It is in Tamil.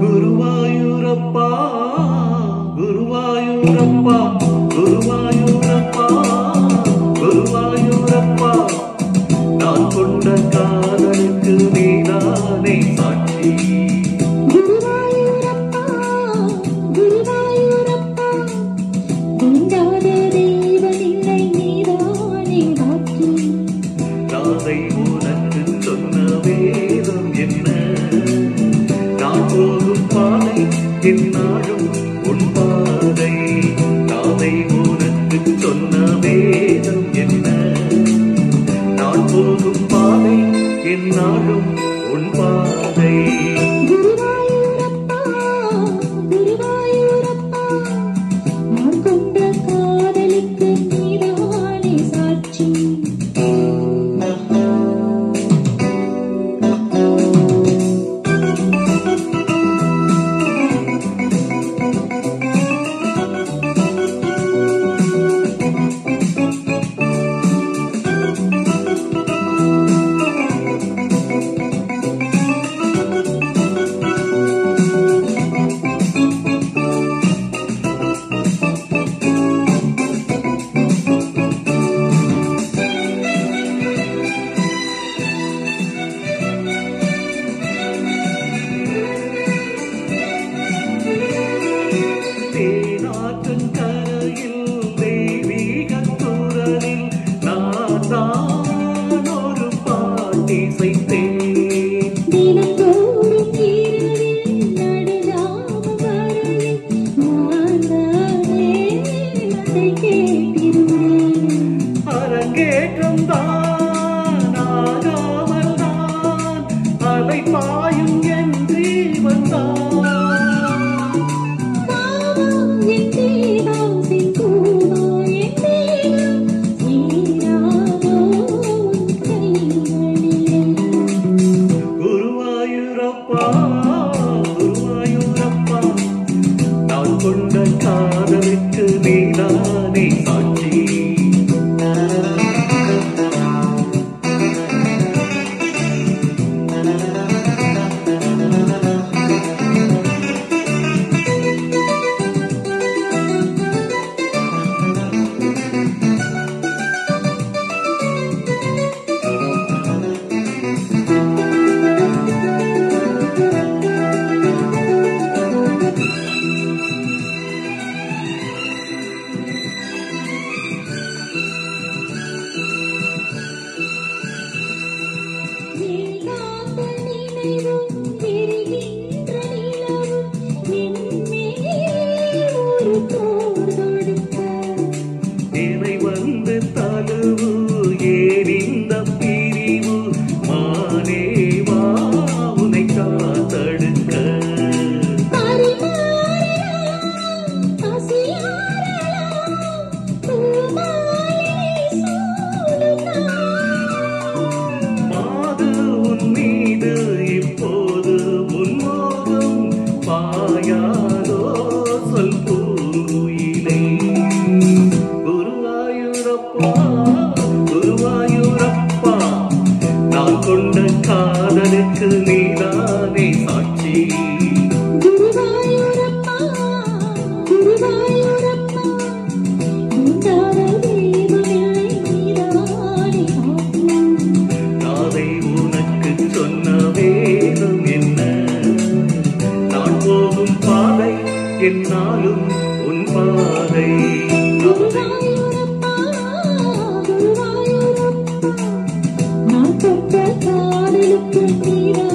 குருவாயூரப்பா குருவாயூரப்பா குருவாயூரப்பா குருவாயூரப்பா நான் கொண்ட காதலுக்கு நீதானே சாட்சி. குருவாயூரப்பா குருவாயூரப்பா குண்டாத தெய்வமில்லை நீதானே பாக்கி. நாதை உனக்கு சொன்ன வேதம் என்ன? நான் போகும் பாதை என்னாலும் உன் பாதை. நாதை உனக்கு சொன்ன வேதம் என்ன? நான் போகும் பாதை என்னாலும் உன் பாதை. குருவாயூரப்பா குருவாயூரப்பா நான் கொண்ட காதலுக்கு நீதானே சாட்சி. தேனாற்றின் கரையில் தெய்வீகத் துறலில் நான் தான் ஒரு பாட்டிசைத்தேன். தினந்தோறும் இரவில் நடுராம வரையில் நான் தானே அதை கேட்டிருந்தேன். அரங்கேற்றம் தான் ஆகாமல் தான் அலை பாயும் என் ஜீவன் தான். குருவாயூரப்பா குருவாயூரப்பா நான் கொண்ட காதலுக்கு நீதானே சாட்சி. என்னை வந்து தழுவு ஏறிந்த பிரிவு மானேவா உனை காத்தடுக்க. மாது உன் மீது இப்போது முன்மோகம் பாயாதோ சொல் பூங்குயிலே. குருவாயூரப்பா குருவாயூரப்பா நான் கொண்ட காதலுக்கு நீதானே சாட்சி. குருவாயூரப்பா குருவாயூரப்பா குண்டாத தெய்வமில்லை நீதானே பாக்கி. நாதை உனக்கு சொன்ன வேதம் என்ன? நான் போகும் பாதை என்னாலும் உன் பாதை. குருவாயூரப்பா குருவாயூரப்பா நான் கொண்ட காதலுக்கு நீதானே